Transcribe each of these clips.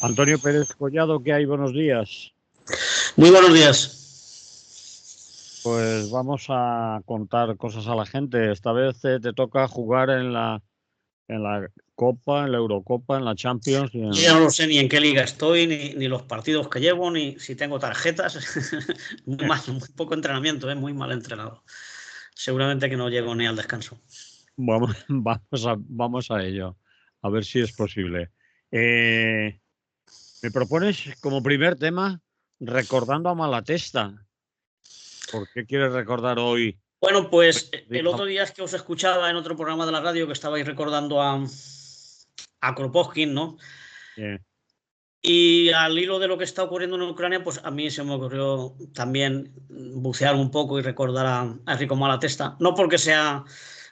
Antonio Pérez Collado, ¿qué hay? Buenos días. Muy buenos días. Pues vamos a contar cosas a la gente. Esta vez te toca jugar en la Copa, en la Eurocopa, en la Champions y Yo ya no lo sé ni en qué liga estoy, ni los partidos que llevo, ni si tengo tarjetas. Muy poco entrenamiento, muy mal entrenado. Seguramente que no llego ni al descanso. Vamos a ello, a ver si es posible. Me propones como primer tema recordando a Malatesta. ¿Por qué quieres recordar hoy? Bueno, pues el otro día es que os escuchaba en otro programa de la radio que estabais recordando a Kropotkin, ¿no? Eh, Y al hilo de lo que está ocurriendo en Ucrania, pues a mí se me ocurrió también bucear un poco y recordar a Enrico Malatesta. No porque sea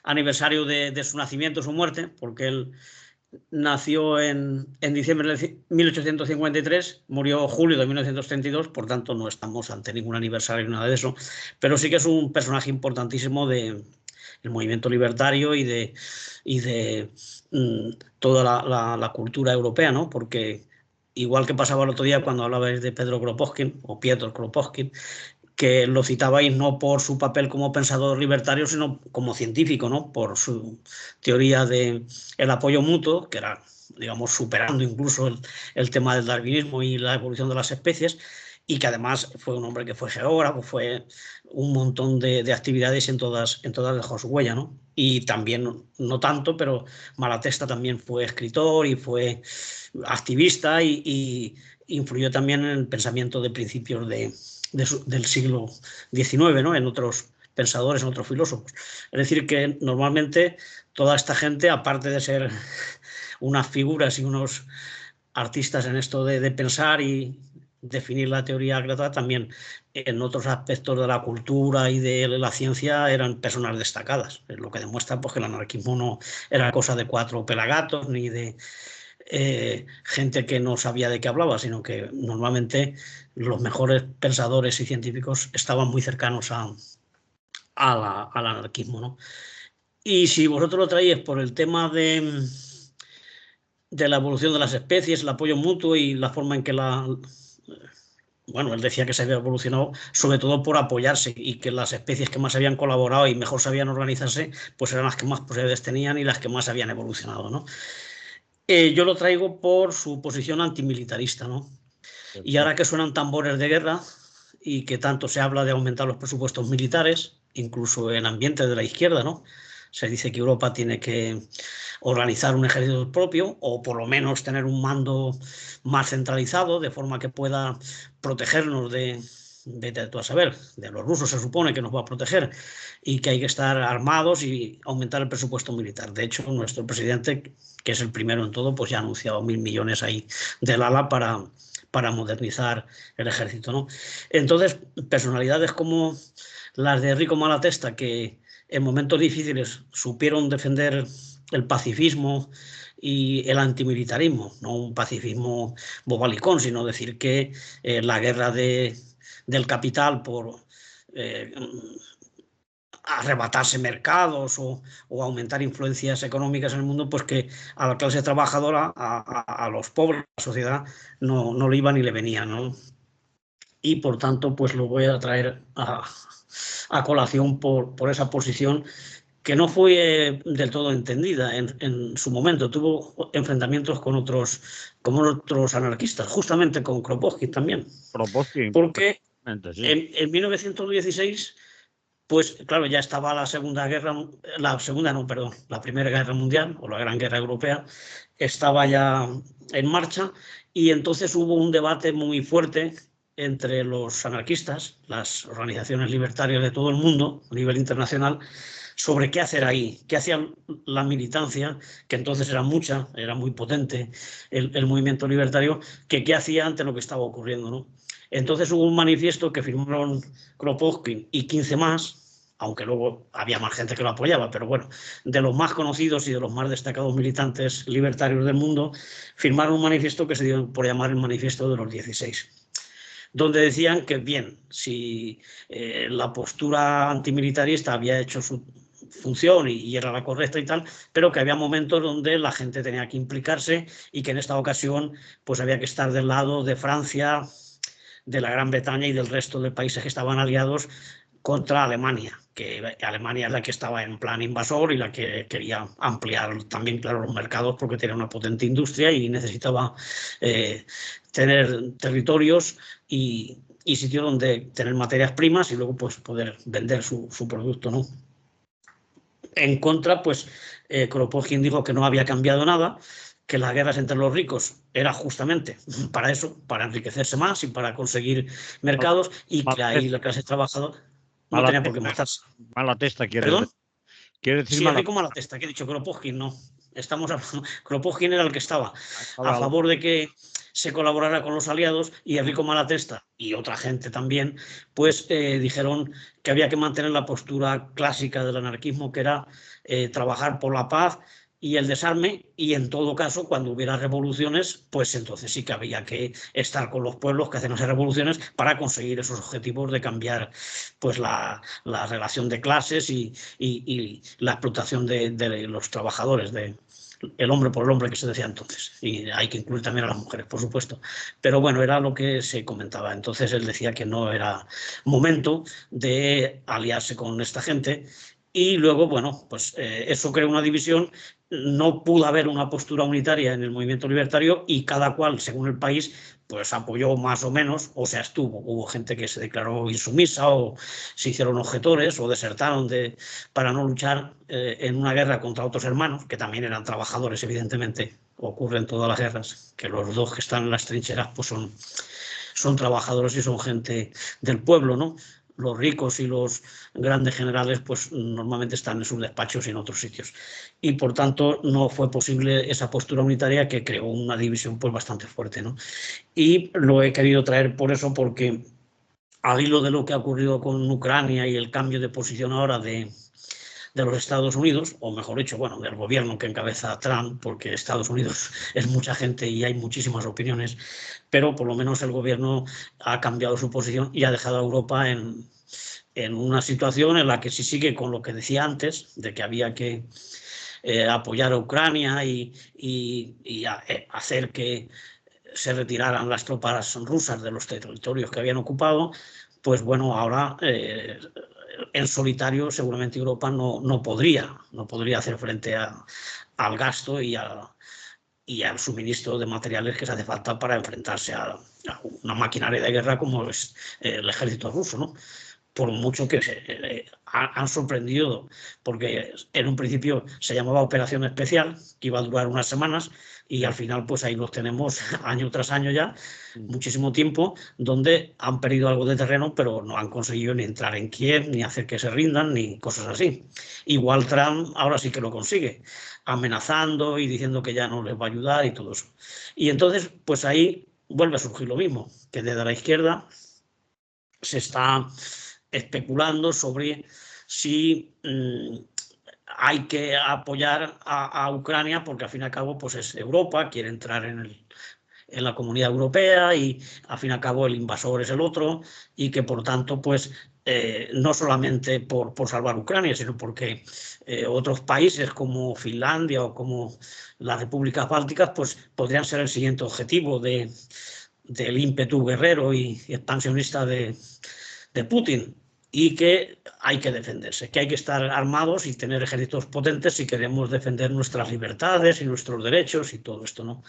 aniversario de su nacimiento, su muerte, porque él nació en diciembre de 1853, murió julio de 1932, por tanto no estamos ante ningún aniversario ni nada de eso, pero sí que es un personaje importantísimo del movimiento libertario y de toda la cultura europea, ¿no? Porque igual que pasaba el otro día cuando hablabais de Pedro Kropotkin o Piotr Kropotkin, que lo citabais no por su papel como pensador libertario, sino como científico, ¿no? Por su teoría de el apoyo mutuo, que era, digamos, superando incluso el tema del darwinismo y la evolución de las especies, y que además fue un hombre que fue geógrafo, fue un montón de actividades en todas dejó su huella, ¿no? Y también, no tanto, pero Malatesta también fue escritor y fue activista y influyó también en el pensamiento de principios del siglo XIX, ¿no? En otros pensadores, en otros filósofos. Es decir, que normalmente toda esta gente, aparte de ser unas figuras y unos artistas en esto de pensar y definir la teoría gratuita, también en otros aspectos de la cultura y de la ciencia eran personas destacadas, lo que demuestra pues, que el anarquismo no era cosa de cuatro pelagatos ni de gente que no sabía de qué hablaba, sino que normalmente los mejores pensadores y científicos estaban muy cercanos al anarquismo, ¿no? Y si vosotros lo traéis por el tema de la evolución de las especies, el apoyo mutuo y la forma en que bueno, él decía que se había evolucionado sobre todo por apoyarse y que las especies que más habían colaborado y mejor sabían organizarse, pues eran las que más posibilidades tenían y las que más habían evolucionado, ¿no? Yo lo traigo por su posición antimilitarista, ¿no? Y ahora que suenan tambores de guerra y que tanto se habla de aumentar los presupuestos militares, incluso en ambientes de la izquierda, ¿no? Se dice que Europa tiene que organizar un ejército propio o por lo menos tener un mando más centralizado de forma que pueda protegernos de a saber, de los rusos se supone que nos va a proteger y que hay que estar armados y aumentar el presupuesto militar. De hecho, nuestro presidente, que es el primero en todo, pues ya ha anunciado 1.000 millones ahí del ala para modernizar el ejército, ¿no? Entonces, personalidades como las de Enrico Malatesta, que en momentos difíciles supieron defender el pacifismo y el antimilitarismo, no un pacifismo bobalicón, sino decir que la guerra del capital por arrebatarse mercados o aumentar influencias económicas en el mundo, pues que a la clase trabajadora, a los pobres, a la sociedad, no le iba ni le venía, ¿no? Y por tanto, pues lo voy a traer a colación por esa posición que no fue del todo entendida en su momento. Tuvo enfrentamientos con otros anarquistas, justamente con Kropotkin también. Kropotkin, Porque sí. en 1916 pues claro, ya estaba la Primera Guerra Mundial o la Gran Guerra Europea, estaba ya en marcha y entonces hubo un debate muy fuerte entre los anarquistas, las organizaciones libertarias de todo el mundo a nivel internacional, sobre qué hacer ahí, qué hacía la militancia, que entonces era mucha, era muy potente el movimiento libertario, que qué hacía ante lo que estaba ocurriendo, ¿no? Entonces hubo un manifiesto que firmaron Kropotkin y 15 más, aunque luego había más gente que lo apoyaba, pero bueno, de los más conocidos y de los más destacados militantes libertarios del mundo, firmaron un manifiesto que se dio por llamar el Manifiesto de los 16, donde decían que, bien, si la postura antimilitarista había hecho función y era la correcta y tal, pero que había momentos donde la gente tenía que implicarse y que en esta ocasión pues había que estar del lado de Francia, de la Gran Bretaña y del resto de países que estaban aliados contra Alemania, que Alemania es la que estaba en plan invasor y la que quería ampliar también, claro, los mercados porque tenía una potente industria y necesitaba tener territorios y sitios donde tener materias primas y luego pues poder vender su producto, ¿no? En contra, pues Kropotkin dijo que no había cambiado nada, que las guerras entre los ricos era justamente para eso, para enriquecerse más y para conseguir mercados, y que ahí la clase trabajadora no tenía por qué matarse. Mala testa, ¿Perdón? Quiere decir sí, rico mala testa, que he dicho Kropotkin, no. Estamos hablando, Kropotkin era el que estaba a favor de que se colaborara con los aliados, y Enrico Malatesta y otra gente también, pues dijeron que había que mantener la postura clásica del anarquismo, que era trabajar por la paz y el desarme, y en todo caso, cuando hubiera revoluciones, pues entonces sí que había que estar con los pueblos que hacen esas revoluciones para conseguir esos objetivos de cambiar pues la relación de clases y la explotación de los trabajadores, el hombre por el hombre que se decía entonces, y hay que incluir también a las mujeres, por supuesto, pero bueno, era lo que se comentaba. Entonces él decía que no era momento de aliarse con esta gente, y luego, bueno, pues eso creó una división. No pudo haber una postura unitaria en el movimiento libertario, y cada cual, según el país, pues apoyó más o menos, o sea, hubo gente que se declaró insumisa, o se hicieron objetores, o desertaron para no luchar en una guerra contra otros hermanos, que también eran trabajadores, evidentemente. Ocurre en todas las guerras, que los dos que están en las trincheras pues son trabajadores y son gente del pueblo, ¿no? Los ricos y los grandes generales pues normalmente están en sus despachos y en otros sitios. Y por tanto no fue posible esa postura unitaria, que creó una división pues bastante fuerte, ¿no? Y lo he querido traer por eso, porque al hilo de lo que ha ocurrido con Ucrania y el cambio de posición ahora de los Estados Unidos, o mejor dicho, bueno, del gobierno que encabeza Trump, porque Estados Unidos es mucha gente y hay muchísimas opiniones, pero por lo menos el gobierno ha cambiado su posición y ha dejado a Europa en una situación en la que, si sigue con lo que decía antes, de que había que apoyar a Ucrania y hacer que se retiraran las tropas rusas de los territorios que habían ocupado, pues bueno, ahora en solitario seguramente Europa no podría hacer frente al gasto y al suministro de materiales que se hace falta para enfrentarse a una maquinaria de guerra como es el ejército ruso, ¿no? Por mucho que han sorprendido, porque en un principio se llamaba Operación Especial, que iba a durar unas semanas, y al final pues ahí los tenemos año tras año ya, muchísimo tiempo, donde han perdido algo de terreno, pero no han conseguido ni entrar en Kiev, ni hacer que se rindan, ni cosas así. Igual Trump ahora sí que lo consigue, amenazando y diciendo que ya no les va a ayudar y todo eso. Y entonces pues ahí vuelve a surgir lo mismo, que desde la izquierda se está especulando sobre si hay que apoyar a Ucrania, porque al fin y al cabo pues es Europa, quiere entrar en la comunidad europea, y al fin y al cabo el invasor es el otro, y que por tanto pues no solamente por salvar Ucrania, sino porque otros países como Finlandia o como las repúblicas bálticas pues podrían ser el siguiente objetivo del ímpetu guerrero y expansionista de Putin, y que hay que defenderse, que hay que estar armados y tener ejércitos potentes si queremos defender nuestras libertades y nuestros derechos y todo esto, ¿no?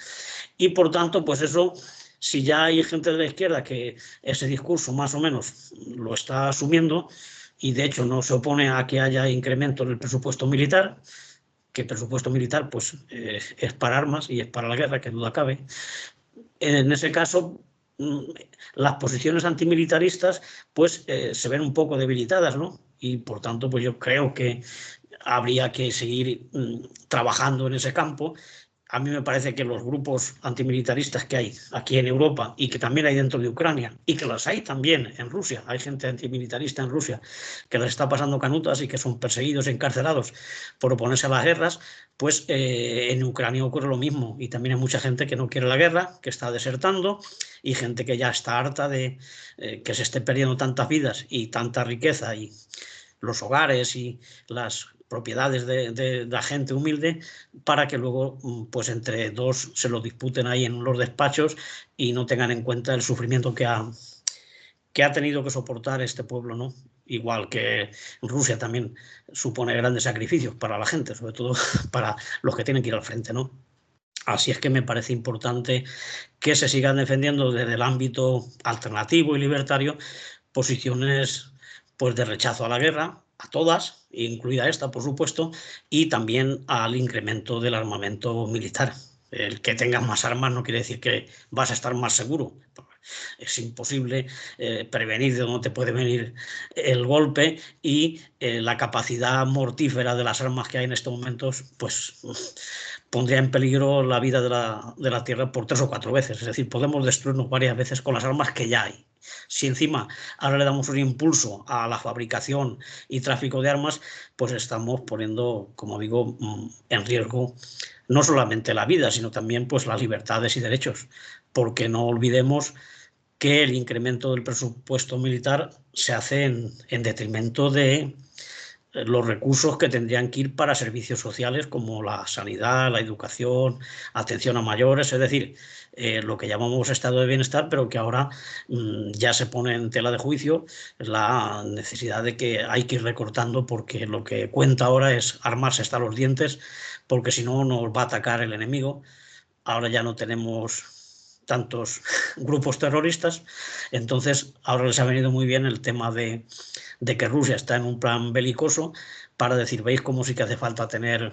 Y por tanto, pues eso, si ya hay gente de la izquierda que ese discurso más o menos lo está asumiendo, y de hecho no se opone a que haya incremento en el presupuesto militar, que el presupuesto militar pues es para armas y es para la guerra, que duda cabe. En ese caso, las posiciones antimilitaristas pues se ven un poco debilitadas, ¿no? Y por tanto, pues yo creo que habría que seguir trabajando en ese campo. A mí me parece que los grupos antimilitaristas que hay aquí en Europa, y que también hay dentro de Ucrania, y que las hay también en Rusia, hay gente antimilitarista en Rusia que les está pasando canutas y que son perseguidos y encarcelados por oponerse a las guerras, pues en Ucrania ocurre lo mismo, y también hay mucha gente que no quiere la guerra, que está desertando, y gente que ya está harta de que se esté perdiendo tantas vidas y tanta riqueza y los hogares y las propiedades de la gente humilde, para que luego pues entre dos se lo disputen ahí en los despachos y no tengan en cuenta el sufrimiento que ha tenido que soportar este pueblo, ¿no? Igual que Rusia también supone grandes sacrificios para la gente, sobre todo para los que tienen que ir al frente, ¿no? Así es que me parece importante que se sigan defendiendo desde el ámbito alternativo y libertario posiciones pues, de rechazo a la guerra, a todas, incluida esta, por supuesto, y también al incremento del armamento militar. El que tengas más armas no quiere decir que vas a estar más seguro. Es imposible prevenir de dónde te puede venir el golpe, y la capacidad mortífera de las armas que hay en estos momentos, pues pondría en peligro la vida de la Tierra por 3 o 4 veces. Es decir, podemos destruirnos varias veces con las armas que ya hay. Si encima ahora le damos un impulso a la fabricación y tráfico de armas, pues estamos poniendo, como digo, en riesgo no solamente la vida, sino también pues, las libertades y derechos. Porque no olvidemos que el incremento del presupuesto militar se hace en detrimento de los recursos que tendrían que ir para servicios sociales como la sanidad, la educación, atención a mayores, es decir, lo que llamamos estado de bienestar, pero que ahora ya se pone en tela de juicio la necesidad de que hay que ir recortando, porque lo que cuenta ahora es armarse hasta los dientes, porque si no nos va a atacar el enemigo. Ahora ya no tenemos tantos grupos terroristas, entonces ahora les ha venido muy bien el tema de que Rusia está en un plan belicoso para decir, veis cómo sí que hace falta tener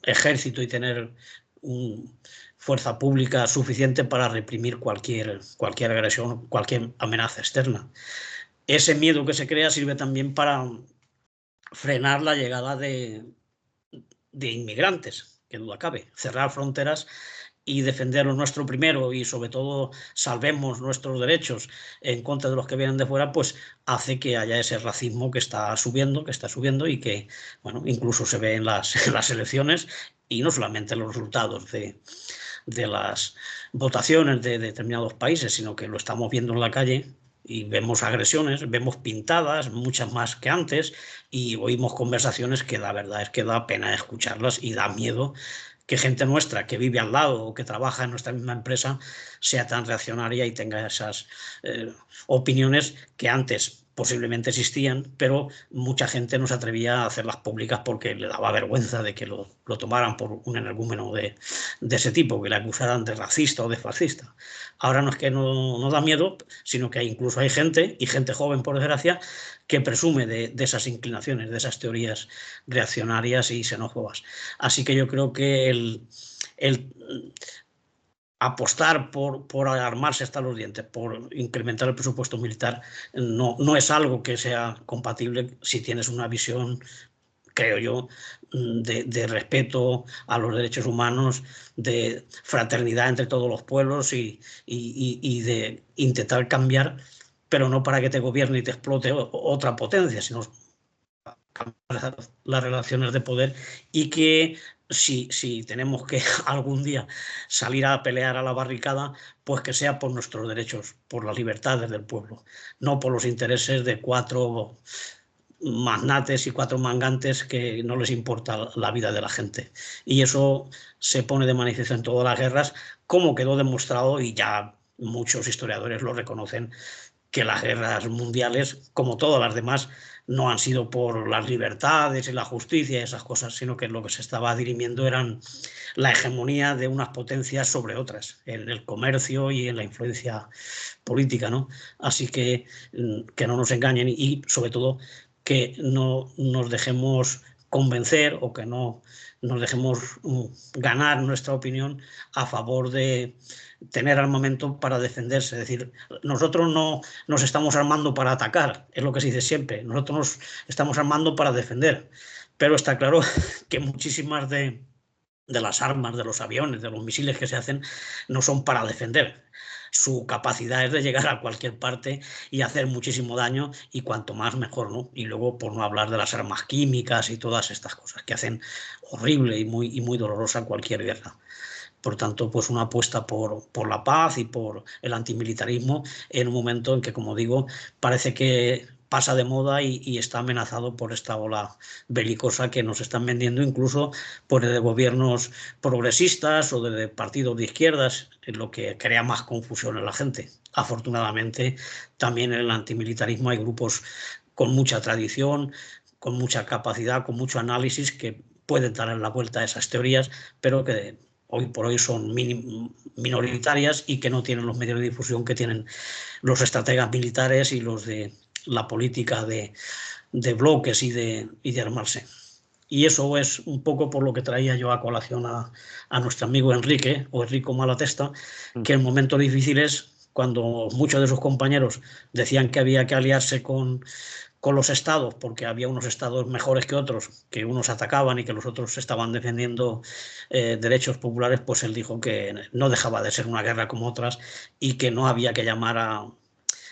ejército y tener fuerza pública suficiente para reprimir cualquier agresión, cualquier amenaza externa. Ese miedo que se crea sirve también para frenar la llegada de inmigrantes, que duda cabe. Cerrar fronteras y defender lo nuestro primero, y sobre todo salvemos nuestros derechos en contra de los que vienen de fuera, pues hace que haya ese racismo que está subiendo y que, bueno, incluso se ve en las elecciones, y no solamente en los resultados de las votaciones de determinados países, sino que lo estamos viendo en la calle. Y vemos agresiones, vemos pintadas, muchas más que antes, y oímos conversaciones que la verdad es que da pena escucharlas y da miedo que gente nuestra que vive al lado o que trabaja en nuestra misma empresa sea tan reaccionaria y tenga esas opiniones que antes posiblemente existían, pero mucha gente no se atrevía a hacerlas públicas porque le daba vergüenza de que lo tomaran por un energúmeno de ese tipo, que le acusaran de racista o de fascista. Ahora no es que no da miedo, sino que incluso hay gente, y gente joven por desgracia, que presume de esas inclinaciones, de esas teorías reaccionarias y xenófobas. Así que yo creo que el apostar por armarse hasta los dientes, por incrementar el presupuesto militar, no es algo que sea compatible si tienes una visión, creo yo, de respeto a los derechos humanos, de fraternidad entre todos los pueblos y de intentar cambiar, pero no para que te gobierne y te explote otra potencia, sino cambiar las relaciones de poder, y que si tenemos que algún día salir a pelear a la barricada, pues que sea por nuestros derechos, por las libertades del pueblo, no por los intereses de 4 magnates y 4 mangantes que no les importa la vida de la gente. Y eso se pone de manifiesto en todas las guerras, como quedó demostrado, y ya muchos historiadores lo reconocen, que las guerras mundiales, como todas las demás, no han sido por las libertades y la justicia y esas cosas, sino que lo que se estaba dirimiendo eran la hegemonía de unas potencias sobre otras, en el comercio y en la influencia política, ¿no? Así que no nos engañen, y sobre todo que no nos dejemos convencer, o que no nos dejemos ganar nuestra opinión a favor de tener armamento para defenderse. Es decir, nosotros no nos estamos armando para atacar, es lo que se dice siempre, nosotros nos estamos armando para defender, pero está claro que muchísimas de las armas, de los aviones, de los misiles que se hacen, no son para defender. Su capacidad es de llegar a cualquier parte y hacer muchísimo daño, y cuanto más mejor, ¿no? Y luego, por no hablar de las armas químicas y todas estas cosas que hacen horrible y muy dolorosa cualquier guerra. Por tanto, pues una apuesta por la paz y por el antimilitarismo en un momento en que, como digo, parece que pasa de moda y está amenazado por esta ola belicosa que nos están vendiendo incluso por de gobiernos progresistas o de partidos de izquierdas, lo que crea más confusión en la gente. Afortunadamente, también en el antimilitarismo hay grupos con mucha tradición, con mucha capacidad, con mucho análisis, que pueden dar la vuelta a esas teorías, pero que hoy por hoy son minoritarias y que no tienen los medios de difusión que tienen los estrategas militares y los de la política de bloques y de armarse. Y eso es un poco por lo que traía yo a colación a nuestro amigo Enrique, o Enrico Malatesta, que en momentos difíciles, cuando muchos de sus compañeros decían que había que aliarse con los estados, porque había unos estados mejores que otros, que unos atacaban y que los otros estaban defendiendo derechos populares, pues él dijo que no dejaba de ser una guerra como otras y que no había que llamar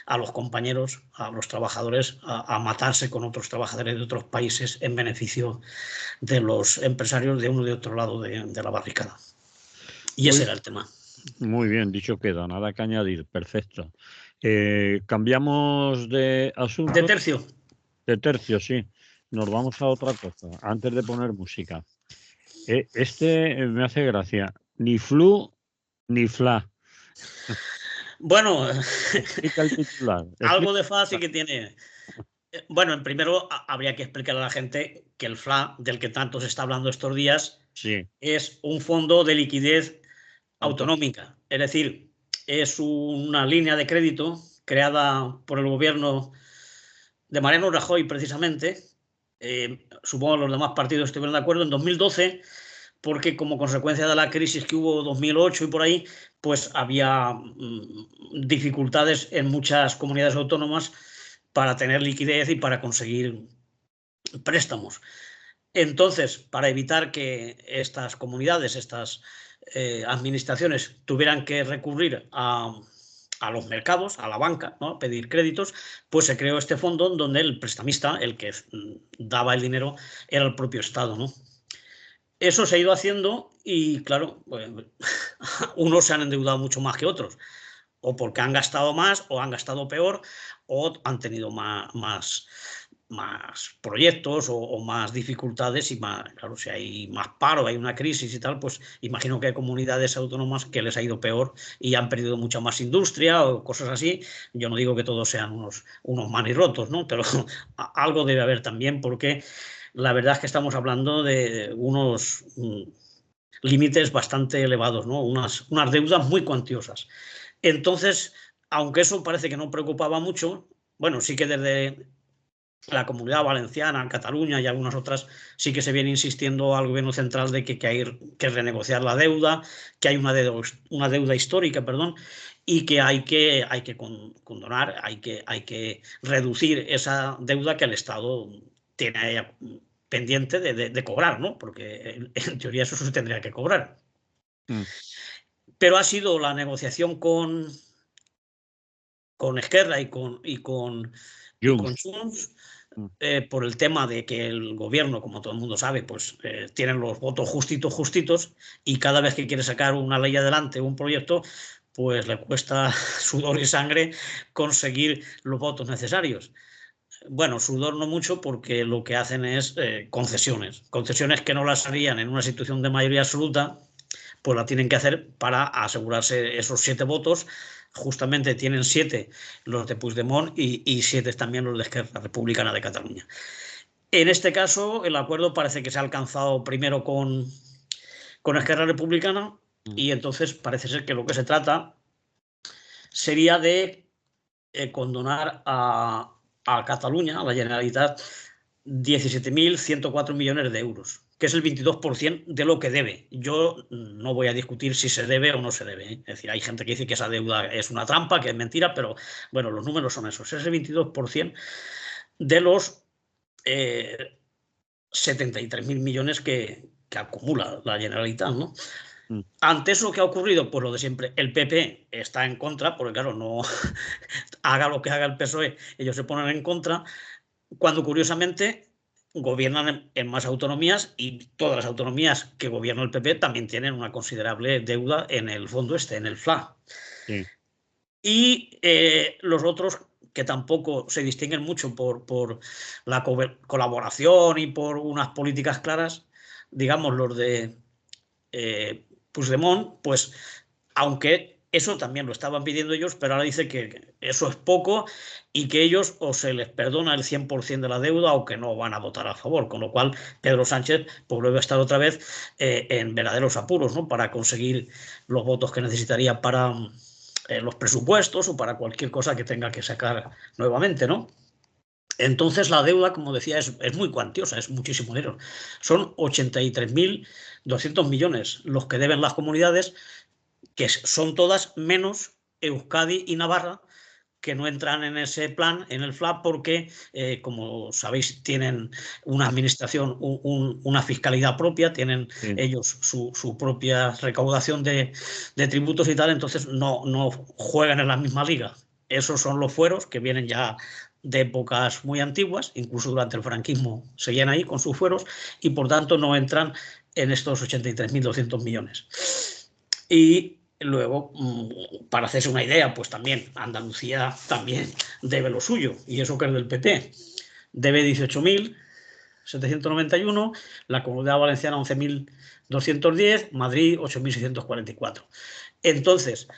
a los compañeros, a los trabajadores, a matarse con otros trabajadores de otros países en beneficio de los empresarios de uno y de otro lado de la barricada. Y ese era el tema. Muy bien, dicho queda, nada que añadir, perfecto. Cambiamos de asunto. De tercio. De tercio, sí. Nos vamos a otra cosa, antes de poner música. Me hace gracia. Ni flu, ni fla. Bueno, Explica el titular. algo de fácil que tiene. Bueno, primero habría que explicar a la gente que el FLA, del que tanto se está hablando estos días, sí, es un fondo de liquidez autonómica. Es decir, es una línea de crédito creada por el gobierno de Mariano Rajoy, precisamente. Supongo que los demás partidos estuvieron de acuerdo en 2012, porque como consecuencia de la crisis que hubo en 2008 y por ahí, pues había dificultades en muchas comunidades autónomas para tener liquidez y para conseguir préstamos. Entonces, para evitar que estas comunidades, estas administraciones tuvieran que recurrir a los mercados, a la banca, ¿no?, a pedir créditos, pues se creó este fondo donde el prestamista, el que daba el dinero, era el propio Estado, ¿no? Eso se ha ido haciendo y, claro, pues, unos se han endeudado mucho más que otros, o porque han gastado más, o han gastado peor, o han tenido más proyectos o más dificultades y más, claro, si hay más paro, hay una crisis y tal, pues imagino que hay comunidades autónomas que les ha ido peor y han perdido mucha más industria o cosas así. Yo no digo que todos sean unos manirrotos, ¿no? Pero algo debe haber también, porque la verdad es que estamos hablando de unos límites bastante elevados, ¿no? Unas deudas muy cuantiosas. Entonces, aunque eso parece que no preocupaba mucho, bueno, sí que desde la Comunidad Valenciana, Cataluña y algunas otras sí que se viene insistiendo al gobierno central de que hay que renegociar la deuda, que hay una deuda histórica, perdón, y que hay que condonar, hay que reducir esa deuda que el Estado tiene pendiente de cobrar, ¿no? Porque en teoría eso se tendría que cobrar. Pero ha sido la negociación con Esquerra y con Junts, por el tema de que el gobierno, como todo el mundo sabe, pues tienen los votos justitos, y cada vez que quiere sacar una ley adelante, un proyecto, pues le cuesta sudor y sangre conseguir los votos necesarios. Bueno, sudor no mucho, porque lo que hacen es concesiones que no las harían en una situación de mayoría absoluta, pues la tienen que hacer para asegurarse esos 7 votos. Justamente tienen 7 los de Puigdemont y 7 también los de Esquerra Republicana de Cataluña. En este caso, el acuerdo parece que se ha alcanzado primero con Esquerra Republicana, y entonces parece ser que lo que se trata sería de condonar a Cataluña, a la Generalitat, 17.104 millones de euros, que es el 22% de lo que debe. Yo no voy a discutir si se debe o no se debe, ¿eh? Es decir, hay gente que dice que esa deuda es una trampa, que es mentira, pero bueno, los números son esos. Es el 22% de los 73.000 millones que acumula la Generalitat, ¿no? Ante eso, ¿qué ha ocurrido? Pues lo de siempre. El PP está en contra, porque claro, no haga lo que haga el PSOE, ellos se ponen en contra, cuando curiosamente gobiernan en más autonomías, y todas las autonomías que gobierna el PP también tienen una considerable deuda en el fondo en el FLA. Sí. Y los otros que tampoco se distinguen mucho por la colaboración y por unas políticas claras, digamos, los de Puigdemont, pues aunque eso también lo estaban pidiendo ellos, pero ahora dice que eso es poco y que ellos o se les perdona el 100% de la deuda o que no van a votar a favor, con lo cual Pedro Sánchez pues vuelve a estar otra vez en verdaderos apuros, ¿no? Para conseguir los votos que necesitaría para los presupuestos o para cualquier cosa que tenga que sacar nuevamente, ¿no? Entonces la deuda, como decía, es muy cuantiosa, es muchísimo dinero. Son 83.200 millones los que deben las comunidades, que son todas menos Euskadi y Navarra, que no entran en ese plan, en el FLAP, porque, como sabéis, tienen una administración, una fiscalidad propia, tienen ellos su propia recaudación de tributos y tal, entonces no juegan en la misma liga. Esos son los fueros que vienen ya de épocas muy antiguas, incluso durante el franquismo seguían ahí con sus fueros, y por tanto no entran en estos 83.200 millones. Y luego, para hacerse una idea, pues también Andalucía también debe lo suyo, y eso que es del PP. Debe 18.791, la Comunidad Valenciana 11.210, Madrid 8.644. Entonces,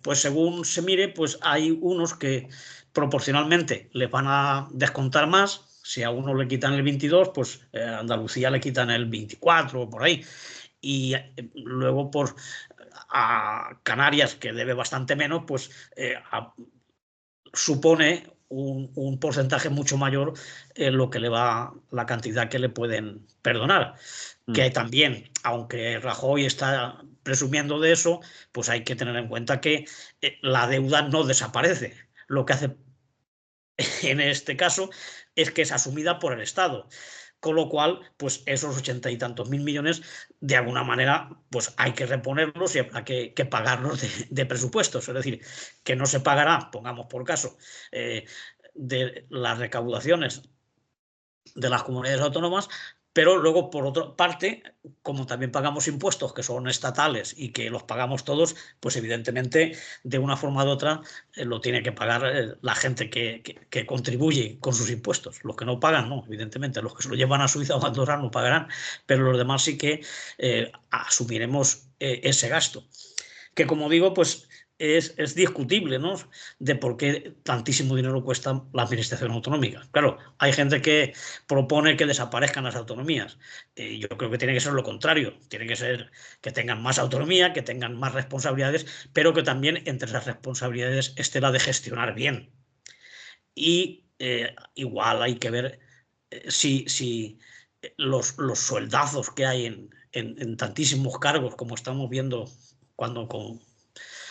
pues según se mire, pues hay unos que proporcionalmente le van a descontar más. Si a uno le quitan el 22, pues a Andalucía le quitan el 24 o por ahí. Y luego a Canarias, que debe bastante menos, pues supone un porcentaje mucho mayor en lo que le va la cantidad que le pueden perdonar. Que también, aunque Rajoy está presumiendo de eso, pues hay que tener en cuenta que la deuda no desaparece. Lo que hace en este caso es que es asumida por el Estado. Con lo cual, pues esos 80 y tantos mil millones, de alguna manera, pues hay que reponerlos y habrá que pagarlos de presupuestos. Es decir, que no se pagará, pongamos por caso, de las recaudaciones de las comunidades autónomas, pero luego, por otra parte, como también pagamos impuestos que son estatales y que los pagamos todos, pues evidentemente, de una forma u otra, lo tiene que pagar la gente que contribuye con sus impuestos. Los que no pagan, no, evidentemente. Los que se lo llevan a Suiza o a Andorra no pagarán, pero los demás sí que asumiremos ese gasto. Que, como digo, pues es discutible, ¿no? De por qué tantísimo dinero cuesta la administración autonómica. Claro, hay gente que propone que desaparezcan las autonomías. Yo creo que tiene que ser lo contrario. Tiene que ser que tengan más autonomía, que tengan más responsabilidades, pero que también entre esas responsabilidades esté la de gestionar bien. Y igual hay que ver si los sueldazos que hay en tantísimos cargos, como estamos viendo cuando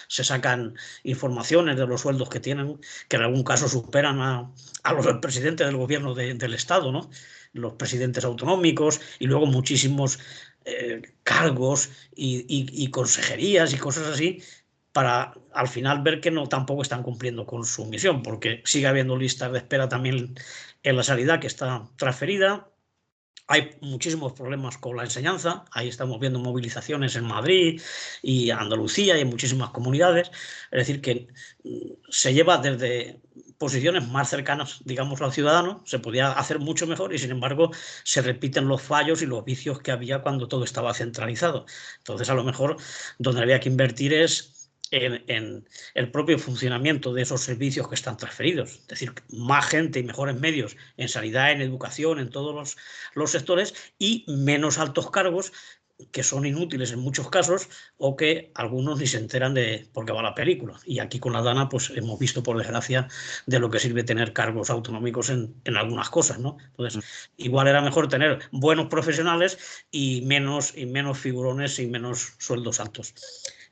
se sacan informaciones de los sueldos que tienen, que en algún caso superan a los del presidente del gobierno del Estado, ¿no? Los presidentes autonómicos y luego muchísimos cargos y consejerías y cosas así, para al final ver que no tampoco están cumpliendo con su misión, porque sigue habiendo listas de espera también en la sanidad que está transferida. Hay muchísimos problemas con la enseñanza. Ahí estamos viendo movilizaciones en Madrid y Andalucía y en muchísimas comunidades. Es decir, que se lleva desde posiciones más cercanas, digamos, al ciudadano. Se podía hacer mucho mejor y, sin embargo, se repiten los fallos y los vicios que había cuando todo estaba centralizado. Entonces, a lo mejor, donde había que invertir es en el propio funcionamiento de esos servicios que están transferidos. Es decir, más gente y mejores medios en sanidad, en educación, en todos los sectores, y menos altos cargos que son inútiles en muchos casos o que algunos ni se enteran de por qué va la película. Y aquí con la Dana pues hemos visto, por desgracia, de lo que sirve tener cargos autonómicos en algunas cosas, ¿no? Entonces, igual era mejor tener buenos profesionales y menos figurones y menos sueldos altos.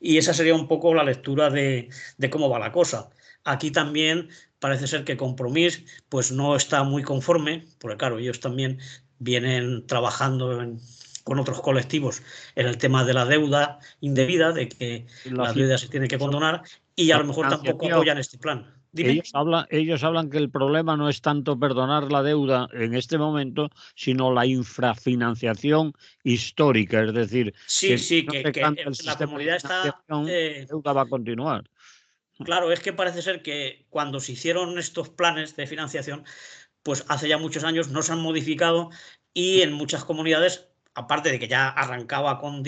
Y esa sería un poco la lectura de cómo va la cosa. Aquí también parece ser que Compromís pues no está muy conforme, porque claro, ellos también vienen trabajando con otros colectivos en el tema de la deuda indebida, de que la deuda se tiene que condonar, y a lo mejor tampoco apoyan este plan. Dime. Ellos hablan que el problema no es tanto perdonar la deuda en este momento, sino la infrafinanciación histórica. Es decir, sí, que no se cambia el la sistema comunidad de financiación, la deuda va a continuar. Claro, es que parece ser que cuando se hicieron estos planes de financiación, pues hace ya muchos años no se han modificado y en muchas comunidades, aparte de que ya arrancaba con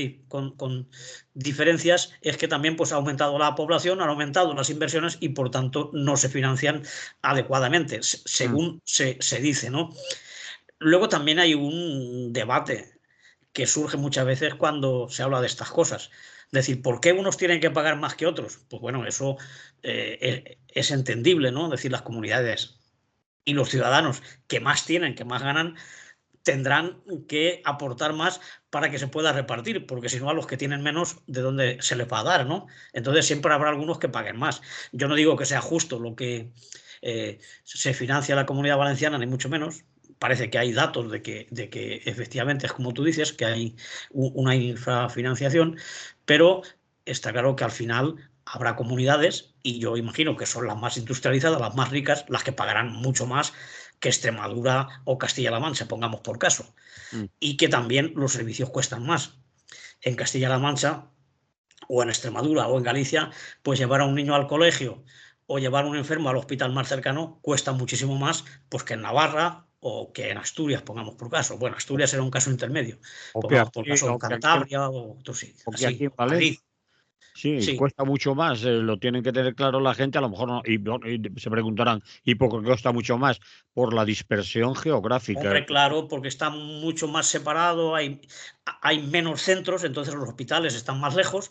diferencias, es que también pues, ha aumentado la población, han aumentado las inversiones y por tanto no se financian adecuadamente, según se dice, ¿no? Luego también hay un debate que surge muchas veces cuando se habla de estas cosas. Es decir, ¿por qué unos tienen que pagar más que otros? Pues bueno, eso es entendible, ¿no? Es decir, las comunidades y los ciudadanos que más tienen, que más ganan, tendrán que aportar más para que se pueda repartir, porque si no a los que tienen menos, ¿de dónde se les va a dar, no? Entonces siempre habrá algunos que paguen más. Yo no digo que sea justo lo que se financia la Comunidad Valenciana, ni mucho menos. Parece que hay datos de que efectivamente es como tú dices, que hay una infrafinanciación, pero está claro que al final habrá comunidades, y yo imagino que son las más industrializadas, las más ricas, las que pagarán mucho más que Extremadura o Castilla-La Mancha, pongamos por caso, Mm. y que también los servicios cuestan más. En Castilla-La Mancha o en Extremadura o en Galicia, pues llevar a un niño al colegio o llevar a un enfermo al hospital más cercano cuesta muchísimo más pues, que en Navarra o que en Asturias, pongamos por caso. Bueno, Asturias era un caso intermedio, O que pongamos por aquí, caso o en que aquí, Cantabria o otro sitio, o que aquí así, en o Valencia. Madrid. Sí, Sí, cuesta mucho más, lo tienen que tener claro la gente, a lo mejor no, y se preguntarán, ¿y por qué cuesta mucho más? Por la dispersión geográfica. hombre, claro, porque está mucho más separado, hay menos centros, entonces los hospitales están más lejos,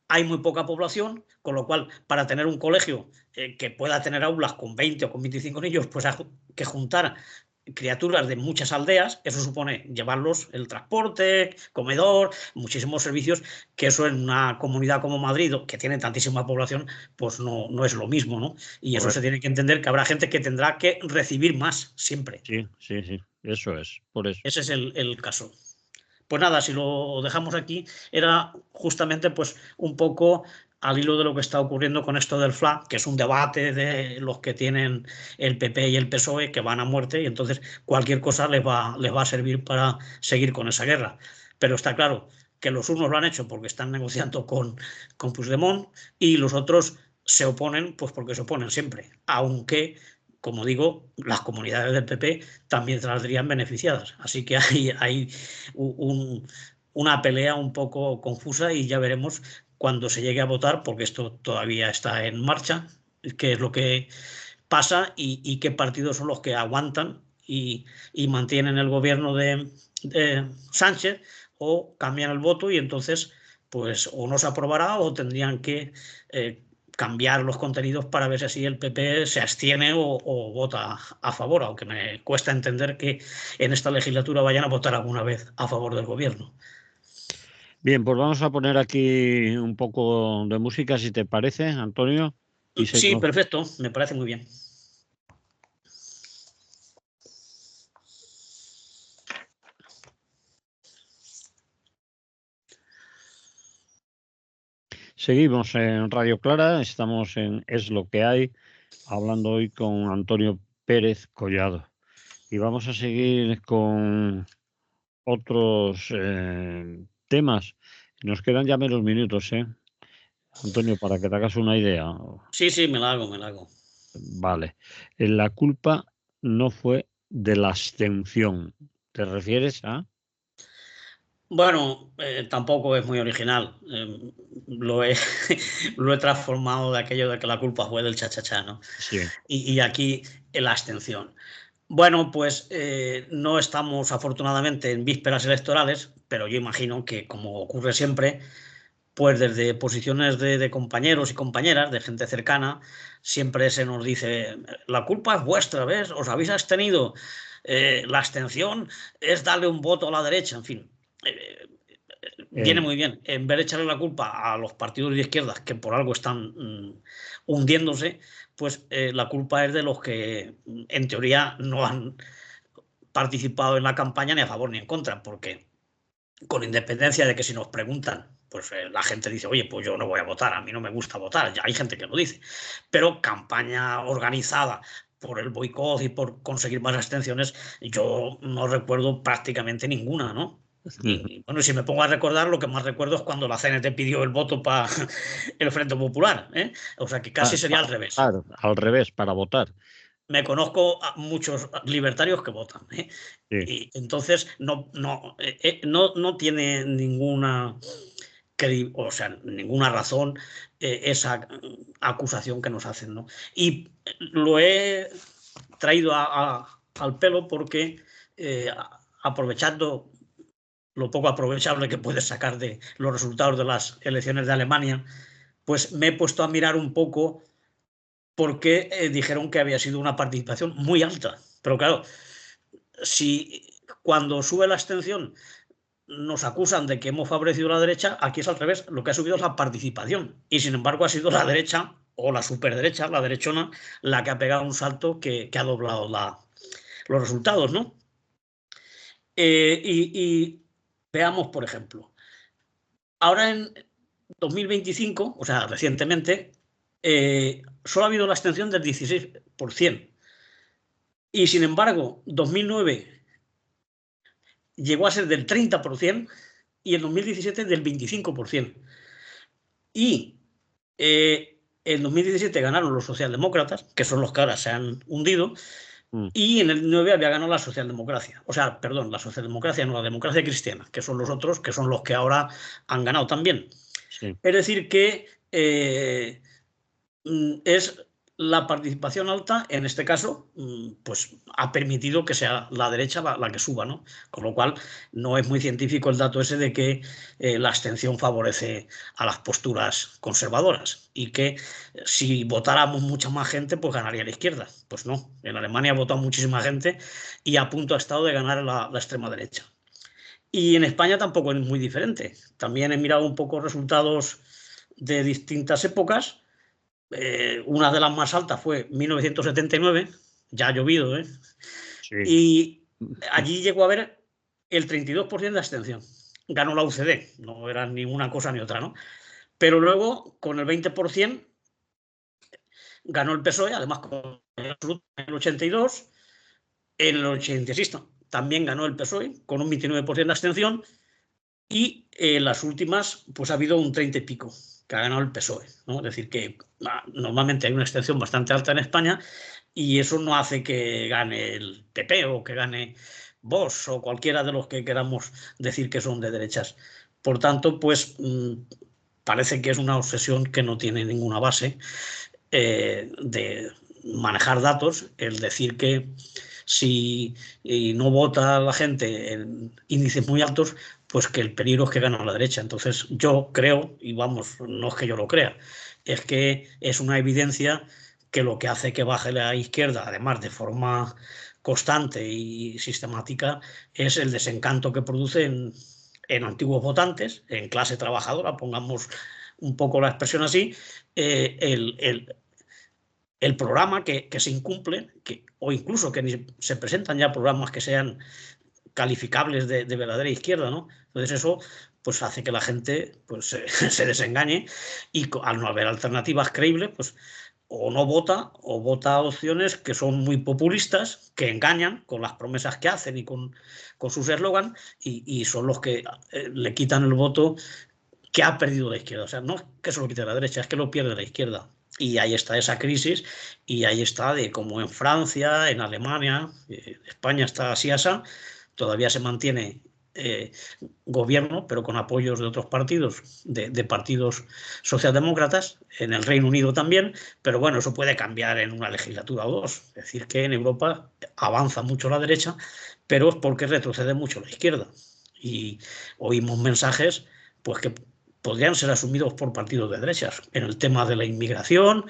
hay muy poca población, con lo cual para tener un colegio que pueda tener aulas con 20 o con 25 niños, pues hay que juntar criaturas de muchas aldeas, eso supone llevarlos el transporte, comedor, muchísimos servicios, que eso en una comunidad como Madrid, que tiene tantísima población, pues no es lo mismo, ¿no? Y eso se Correcto. tiene que entender que habrá gente que tendrá que recibir más siempre. Sí, sí, sí, eso es, por eso. Ese es el caso. Pues nada, si lo dejamos aquí, era justamente pues un poco al hilo de lo que está ocurriendo con esto del FLA, que es un debate de los que tienen el PP y el PSOE que van a muerte y entonces cualquier cosa les va a servir para seguir con esa guerra. Pero está claro que los unos lo han hecho porque están negociando con Puigdemont y los otros se oponen pues porque se oponen siempre, aunque como digo, las comunidades del PP también saldrían beneficiadas. Así que hay una pelea un poco confusa y ya veremos cuando se llegue a votar, porque esto todavía está en marcha, qué es lo que pasa y qué partidos son los que aguantan y mantienen el gobierno de Sánchez o cambian el voto y entonces pues o no se aprobará o tendrían que cambiar los contenidos para ver si así el PP se abstiene o vota a favor, aunque me cuesta entender que en esta legislatura vayan a votar alguna vez a favor del gobierno. Bien, pues vamos a poner aquí un poco de música, si te parece, Antonio, y Sí, seguimos. perfecto, me parece muy bien. Seguimos en Radio Clara, estamos en Es lo que hay, hablando hoy con Antonio Pérez Collado. Y vamos a seguir con otros temas. Nos quedan ya menos minutos, ¿eh? Antonio, para que te hagas una idea. Sí, sí, me la hago, me la hago. Vale. La culpa no fue de la abstención. ¿Te refieres a? Bueno, tampoco es muy original. Lo he transformado de aquello de que la culpa fue del chachachá, ¿no? Sí. Y aquí la abstención. Bueno, pues no estamos afortunadamente en vísperas electorales, pero yo imagino que, como ocurre siempre, pues desde posiciones de compañeros y compañeras, de gente cercana, siempre se nos dice, la culpa es vuestra, ¿ves? Os habéis abstenido, la abstención es darle un voto a la derecha, en fin. Viene Eh, muy bien. En vez de echarle la culpa a los partidos de izquierdas que por algo están hundiéndose, pues la culpa es de los que en teoría no han participado en la campaña ni a favor ni en contra, porque con independencia de que si nos preguntan, pues la gente dice, oye, pues yo no voy a votar, a mí no me gusta votar, ya hay gente que lo dice, pero campaña organizada por el boicot y por conseguir más abstenciones, yo no recuerdo prácticamente ninguna, ¿no? Y bueno, si me pongo a recordar, lo que más recuerdo es cuando la CNT pidió el voto para el Frente Popular, ¿eh? O sea que casi sería al revés. Claro, al revés, para votar. Me conozco a muchos libertarios que votan, ¿eh? Sí. Y entonces no tiene ninguna, o sea, ninguna razón esa acusación que nos hacen, ¿no? Y lo he traído al pelo porque aprovechando lo poco aprovechable que puedes sacar de los resultados de las elecciones de Alemania, pues me he puesto a mirar un poco porque dijeron que había sido una participación muy alta. Pero claro, si cuando sube la abstención nos acusan de que hemos favorecido a la derecha, aquí es al revés, lo que ha subido es la participación. Y sin embargo ha sido la derecha o la superderecha, la derechona, la que ha pegado un salto que ha doblado los resultados, ¿no? Y veamos, por ejemplo, ahora en 2025, o sea, recientemente, solo ha habido la abstención del 16%. Y sin embargo, 2009 llegó a ser del 30% y en 2017 del 25%. Y en 2017 ganaron los socialdemócratas, que son los que ahora se han hundido, y en el 9 había ganado la socialdemocracia. O sea, perdón, la socialdemocracia no, la democracia cristiana, que son los otros, que son los que ahora han ganado también. Sí. Es decir, que es la participación alta, en este caso, pues ha permitido que sea la derecha la que suba, ¿no? Con lo cual, no es muy científico el dato ese de que la abstención favorece a las posturas conservadoras y que si votáramos mucha más gente, pues ganaría la izquierda. Pues no, en Alemania ha votado muchísima gente y a punto ha estado de ganar la extrema derecha. Y en España tampoco es muy diferente. También he mirado un poco resultados de distintas épocas. Una de las más altas fue 1979, ya ha llovido, ¿eh? Sí. Y allí llegó a haber el 32% de abstención. Ganó la UCD, no era ni una cosa ni otra, ¿no? Pero luego, con el 20%, ganó el PSOE, además con el 82, en el 86 también ganó el PSOE, con un 29% de abstención, y en las últimas, pues ha habido un 30 y pico que ha ganado el PSOE, ¿no? Es decir, que normalmente hay una abstención bastante alta en España y eso no hace que gane el PP o que gane Vox o cualquiera de los que queramos decir que son de derechas. Por tanto, pues parece que es una obsesión que no tiene ninguna base de manejar datos, el decir que si no vota la gente en índices muy altos, pues que el peligro es que gana la derecha. Entonces yo creo, y vamos, no es que yo lo crea, es que es una evidencia que lo que hace que baje la izquierda, además de forma constante y sistemática, es el desencanto que produce en antiguos votantes, en clase trabajadora, pongamos un poco la expresión así, el programa que se incumple, o incluso que ni se presentan ya programas que sean calificables de verdadera izquierda, ¿no? Entonces eso pues hace que la gente pues, se desengañe y al no haber alternativas creíbles, pues o no vota o vota opciones que son muy populistas, que engañan con las promesas que hacen y con sus eslogan y son los que le quitan el voto que ha perdido la izquierda. O sea, no es que se lo quite la derecha, es que lo pierde la izquierda. Y ahí está esa crisis y ahí está de como en Francia, en Alemania, España está así, todavía se mantiene gobierno, pero con apoyos de otros partidos, de partidos socialdemócratas, en el Reino Unido también, pero bueno, eso puede cambiar en una legislatura o dos. Es decir, que en Europa avanza mucho la derecha, pero es porque retrocede mucho la izquierda. Y oímos mensajes pues que podrían ser asumidos por partidos de derechas en el tema de la inmigración,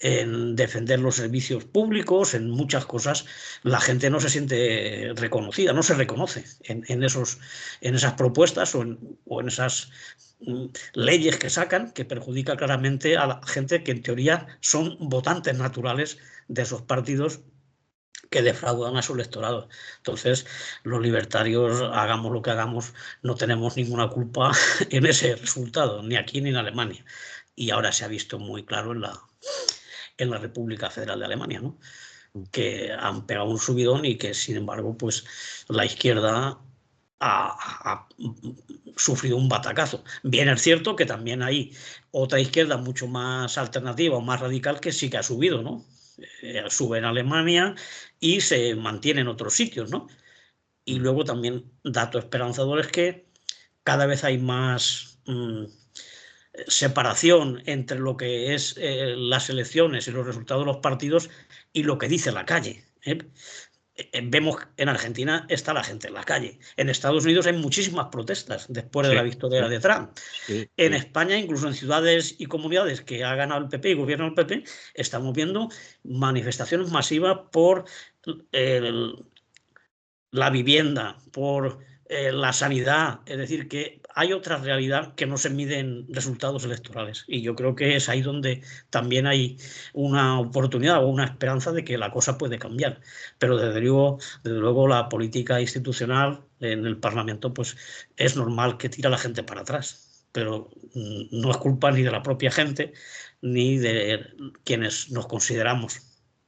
en defender los servicios públicos, en muchas cosas. La gente no se siente reconocida, no se reconoce en esas propuestas o en esas leyes que sacan que perjudican claramente a la gente que en teoría son votantes naturales de esos partidos que defraudan a su electorado. Entonces, los libertarios, hagamos lo que hagamos, no tenemos ninguna culpa en ese resultado, ni aquí ni en Alemania. Y ahora se ha visto muy claro en la República Federal de Alemania, ¿no? Que han pegado un subidón y que, sin embargo, pues la izquierda ha sufrido un batacazo. Bien es cierto que también hay otra izquierda mucho más alternativa o más radical que sí que ha subido, ¿no? Sube en Alemania y se mantiene en otros sitios, ¿no? Y luego también dato esperanzador es que cada vez hay más separación entre lo que es las elecciones y los resultados de los partidos y lo que dice la calle. Vemos en Argentina está la gente en la calle. En Estados Unidos hay muchísimas protestas después de la victoria de Trump. En España, incluso en ciudades y comunidades que ha ganado el PP y gobierna el PP, estamos viendo manifestaciones masivas por la vivienda, por la sanidad. Es decir, que hay otra realidad que no se mide en resultados electorales. Y yo creo que es ahí donde también hay una oportunidad o una esperanza de que la cosa puede cambiar. Pero desde luego la política institucional en el Parlamento pues es normal que tira a la gente para atrás. Pero no es culpa ni de la propia gente ni de quienes nos consideramos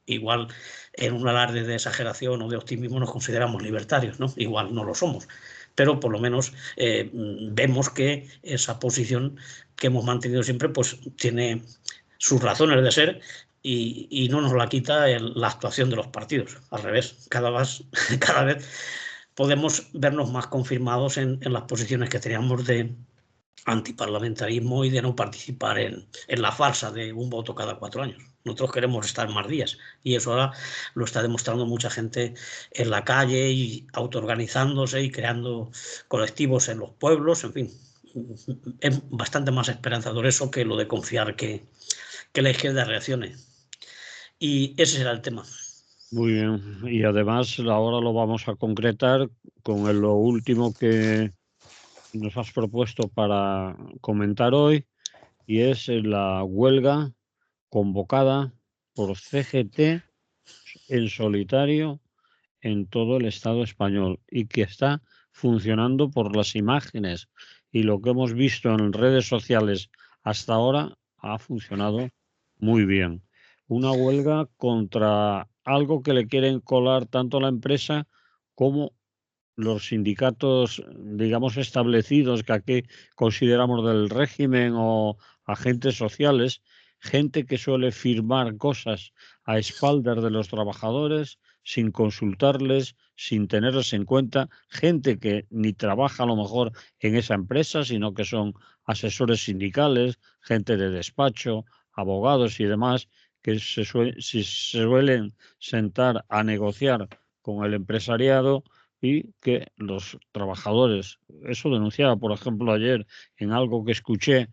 igual en un alarde de exageración o de optimismo nos consideramos libertarios, ¿no? Igual no lo somos, pero por lo menos vemos que esa posición que hemos mantenido siempre pues tiene sus razones de ser y no nos la quita la actuación de los partidos. Al revés, cada vez podemos vernos más confirmados en las posiciones que teníamos de antiparlamentarismo y de no participar en la farsa de un voto cada 4 años. Nosotros queremos estar más días y eso ahora lo está demostrando mucha gente en la calle y autoorganizándose y creando colectivos en los pueblos, en fin. Es bastante más esperanzador eso que lo de confiar que la izquierda reaccione. Y ese será el tema. Muy bien. Y además ahora lo vamos a concretar con lo último que nos has propuesto para comentar hoy, y es la huelga convocada por CGT en solitario en todo el Estado español y que está funcionando por las imágenes y lo que hemos visto en redes sociales hasta ahora ha funcionado muy bien. Una huelga contra algo que le quieren colar tanto la empresa como los sindicatos, digamos, establecidos que aquí consideramos del régimen o agentes sociales, gente que suele firmar cosas a espaldas de los trabajadores sin consultarles, sin tenerles en cuenta, gente que ni trabaja a lo mejor en esa empresa, sino que son asesores sindicales, gente de despacho, abogados y demás, que se suelen sentar a negociar con el empresariado y que los trabajadores, eso denunciaba, por ejemplo, ayer en algo que escuché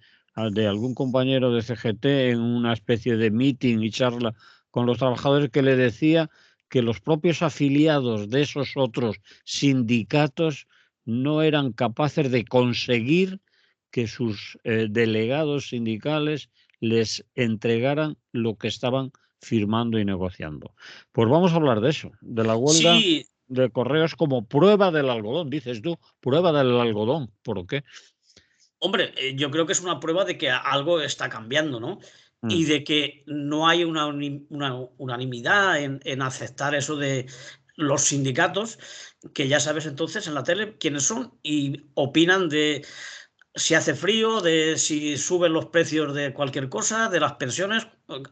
de algún compañero de CGT en una especie de meeting y charla con los trabajadores, que le decía que los propios afiliados de esos otros sindicatos no eran capaces de conseguir que sus delegados sindicales les entregaran lo que estaban firmando y negociando. Pues vamos a hablar de eso, de la huelga de correos como prueba del algodón, dices tú, prueba del algodón, ¿por qué? Hombre, yo creo que es una prueba de que algo está cambiando, ¿no? Y de que no hay una unanimidad en aceptar eso de los sindicatos, que ya sabes entonces en la tele quiénes son y opinan de si hace frío, de si suben los precios de cualquier cosa, de las pensiones,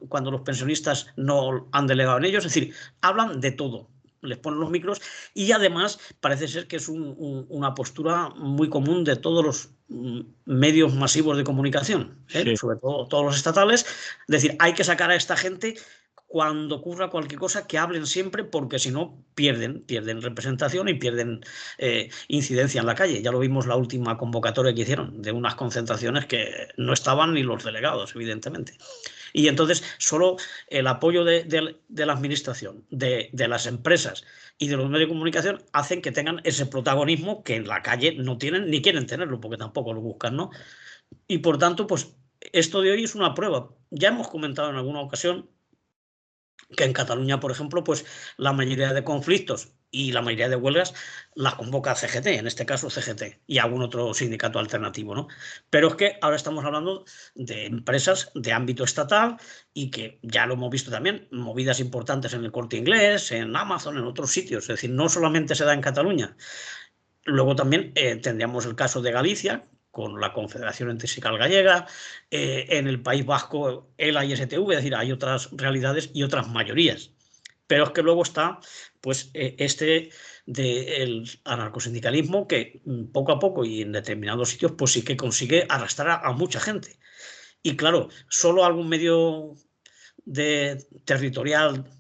cuando los pensionistas no han delegado en ellos. Es decir, hablan de todo. Les ponen los micros y además parece ser que es una postura muy común de todos los medios masivos de comunicación, sobre todo todos los estatales. Es decir, hay que sacar a esta gente cuando ocurra cualquier cosa, que hablen siempre, porque si no pierden representación y pierden incidencia en la calle. Ya lo vimos la última convocatoria que hicieron, de unas concentraciones que no estaban ni los delegados, evidentemente. Y entonces solo el apoyo de la administración, de las empresas y de los medios de comunicación hacen que tengan ese protagonismo que en la calle no tienen ni quieren tenerlo, porque tampoco lo buscan, ¿no? Y por tanto, pues esto de hoy es una prueba. Ya hemos comentado en alguna ocasión que en Cataluña, por ejemplo, pues la mayoría de conflictos y la mayoría de huelgas las convoca CGT, en este caso CGT, y algún otro sindicato alternativo, ¿no? Pero es que ahora estamos hablando de empresas de ámbito estatal y que ya lo hemos visto también, movidas importantes en el Corte Inglés, en Amazon, en otros sitios. Es decir, no solamente se da en Cataluña. Luego también tendríamos el caso de Galicia, con la Confederación Sindical Gallega, en el País Vasco, ELA y STV, es decir, hay otras realidades y otras mayorías. Pero es que luego está pues este del anarcosindicalismo que poco a poco y en determinados sitios pues sí que consigue arrastrar a mucha gente. Y claro, solo algún medio territorial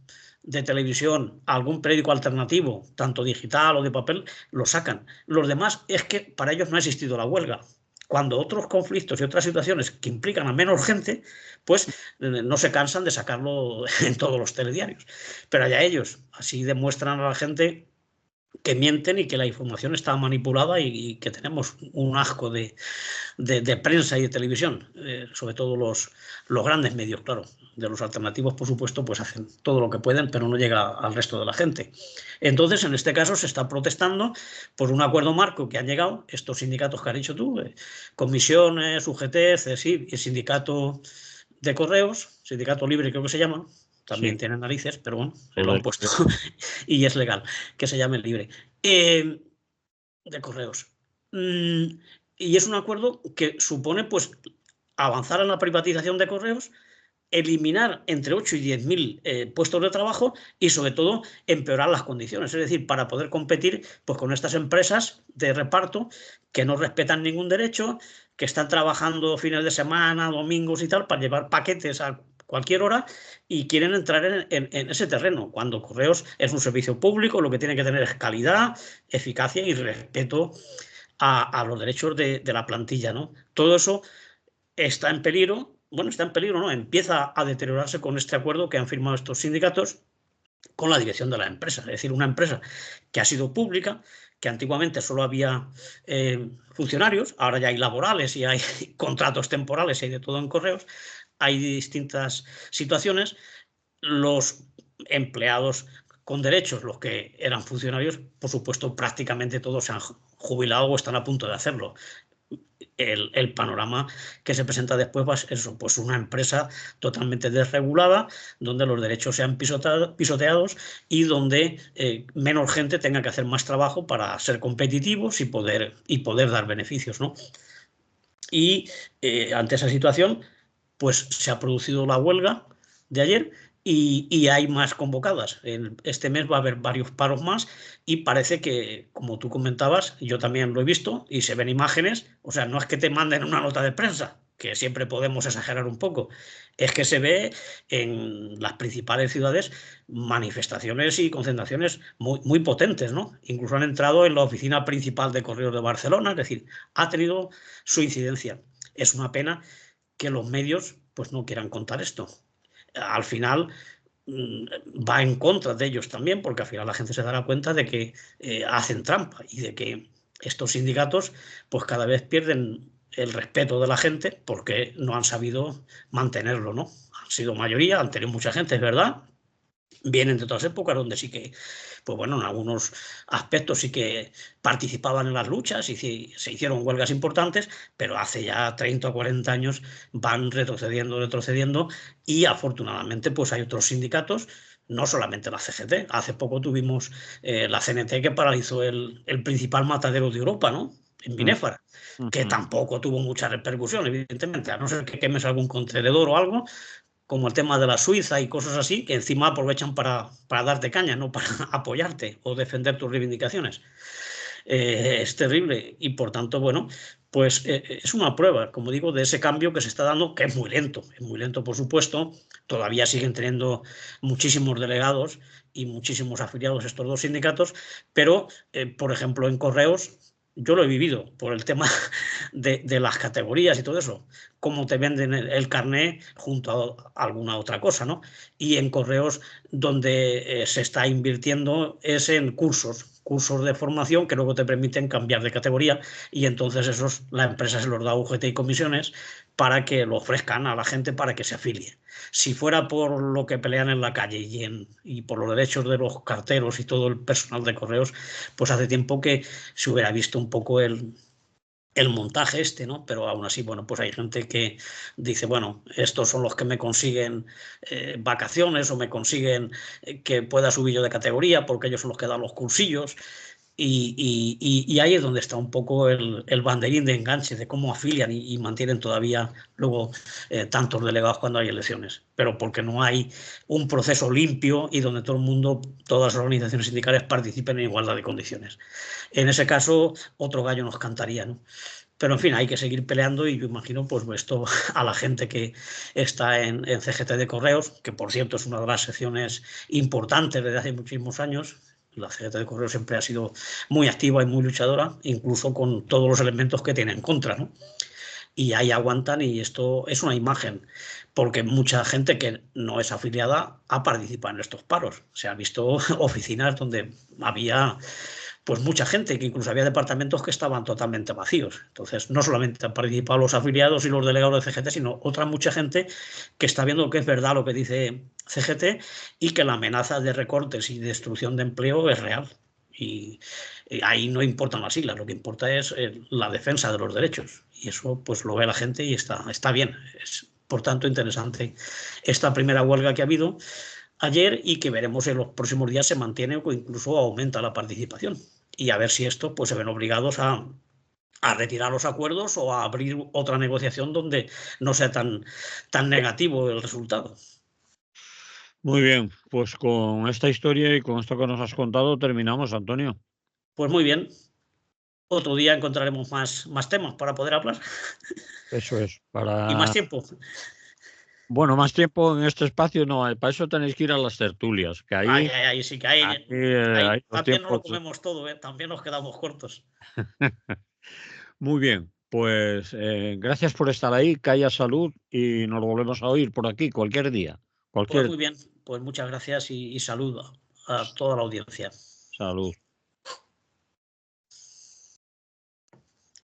de televisión, algún periódico alternativo, tanto digital o de papel, lo sacan. Los demás es que para ellos no ha existido la huelga. Cuando otros conflictos y otras situaciones que implican a menos gente, pues no se cansan de sacarlo en todos los telediarios. Pero allá ellos, así demuestran a la gente que mienten y que la información está manipulada y que tenemos un asco de prensa y de televisión, sobre todo los grandes medios, claro. De los alternativos, por supuesto, pues hacen todo lo que pueden, pero no llega al resto de la gente. Entonces, en este caso, se está protestando por un acuerdo marco que han llegado estos sindicatos que has dicho tú, comisiones, UGT, CSIC y sindicato de correos, sindicato libre creo que se llama, también tienen narices, pero bueno, se lo han puesto y es legal que se llame libre, de correos. Y es un acuerdo que supone pues avanzar en la privatización de correos, eliminar entre 8 y 10.000 puestos de trabajo y sobre todo empeorar las condiciones, es decir, para poder competir pues, con estas empresas de reparto que no respetan ningún derecho, que están trabajando fines de semana, domingos y tal, para llevar paquetes a cualquier hora y quieren entrar en ese terreno, cuando Correos es un servicio público, lo que tiene que tener es calidad, eficacia y respeto a los derechos de la plantilla, ¿no? Todo eso está en peligro. Bueno, está en peligro, ¿no? Empieza a deteriorarse con este acuerdo que han firmado estos sindicatos con la dirección de la empresa. Es decir, una empresa que ha sido pública, que antiguamente solo había funcionarios, ahora ya hay laborales y hay contratos temporales, hay de todo en Correos, hay distintas situaciones. Los empleados con derechos, los que eran funcionarios, por supuesto, prácticamente todos se han jubilado o están a punto de hacerlo. El panorama que se presenta después va a ser eso, pues una empresa totalmente desregulada, donde los derechos sean pisoteados y donde menos gente tenga que hacer más trabajo para ser competitivos y poder dar beneficios, ¿no? Y ante esa situación, pues se ha producido la huelga de ayer y hay más convocadas. Este mes va a haber varios paros más y parece que, como tú comentabas, yo también lo he visto y se ven imágenes, o sea, no es que te manden una nota de prensa, que siempre podemos exagerar un poco, es que se ve en las principales ciudades manifestaciones y concentraciones muy, muy potentes, ¿no? Incluso han entrado en la oficina principal de Correos de Barcelona, es decir, ha tenido su incidencia. Es una pena que los medios pues no quieran contar esto. Al final va en contra de ellos también, porque al final la gente se dará cuenta de que hacen trampa y de que estos sindicatos pues cada vez pierden el respeto de la gente porque no han sabido mantenerlo, ¿no? Han sido mayoría, han tenido mucha gente, es verdad, vienen de otras épocas donde sí que, pues bueno, en algunos aspectos sí que participaban en las luchas y sí, se hicieron huelgas importantes, pero hace ya 30 o 40 años van retrocediendo y afortunadamente pues hay otros sindicatos, no solamente la CGT. Hace poco tuvimos la CNT que paralizó el principal matadero de Europa, ¿no? En Binéfara, que tampoco tuvo mucha repercusión, evidentemente, a no ser que quemes algún contenedor o algo, como el tema de la Suiza y cosas así, que encima aprovechan para darte caña, no para apoyarte o defender tus reivindicaciones. Es terrible y por tanto, bueno, pues es una prueba, como digo, de ese cambio que se está dando, que es muy lento por supuesto. Todavía siguen teniendo muchísimos delegados y muchísimos afiliados estos dos sindicatos, pero, por ejemplo, en Correos, yo lo he vivido por el tema de las categorías y todo eso, cómo te venden el carné junto a alguna otra cosa, ¿no? Y en Correos donde se está invirtiendo es en cursos de formación que luego te permiten cambiar de categoría y entonces esos la empresa se los da a UGT y comisiones para que lo ofrezcan a la gente para que se afilie. Si fuera por lo que pelean en la calle y por los derechos de los carteros y todo el personal de Correos, pues hace tiempo que se hubiera visto un poco el montaje este, ¿no? Pero aún así, bueno, pues hay gente que dice, bueno, estos son los que me consiguen vacaciones o me consiguen que pueda subir yo de categoría porque ellos son los que dan los cursillos. Y ahí es donde está un poco el banderín de enganche, de cómo afilian y mantienen todavía luego tantos delegados cuando hay elecciones. Pero porque no hay un proceso limpio y donde todo el mundo, todas las organizaciones sindicales participen en igualdad de condiciones. En ese caso, otro gallo nos cantaría, ¿no? Pero en fin, hay que seguir peleando y yo imagino pues esto a la gente que está en CGT de Correos, que por cierto es una de las secciones importantes desde hace muchísimos años. La CGT de Correos siempre ha sido muy activa y muy luchadora, incluso con todos los elementos que tiene en contra, ¿no? Y ahí aguantan y esto es una imagen, porque mucha gente que no es afiliada ha participado en estos paros. Se ha visto oficinas donde había pues mucha gente, que incluso había departamentos que estaban totalmente vacíos. Entonces, no solamente han participado los afiliados y los delegados de CGT, sino otra mucha gente que está viendo que es verdad lo que dice CGT y que la amenaza de recortes y destrucción de empleo es real. Y ahí no importan las siglas, lo que importa es la defensa de los derechos. Y eso pues lo ve la gente y está bien. Es, por tanto, interesante esta primera huelga que ha habido ayer y que veremos en los próximos días se mantiene o incluso aumenta la participación. Y a ver si esto pues se ven obligados a retirar los acuerdos o a abrir otra negociación donde no sea tan negativo el resultado. Muy bien, pues con esta historia y con esto que nos has contado terminamos, Antonio. Pues muy bien, otro día encontraremos más temas para poder hablar Eso es, y más para... tiempo. Bueno, más tiempo en este espacio no hay, para eso tenéis que ir a las tertulias, que Ay, ahí, ay, ay, sí que aquí, ahí hay los también no lo tiempos. comemos todo, ¿eh? También nos quedamos cortos. Muy bien, pues gracias por estar ahí, que haya salud y nos volvemos a oír por aquí cualquier día. Pues Cualquier muy bien, pues muchas gracias y saludo a toda la audiencia. salud.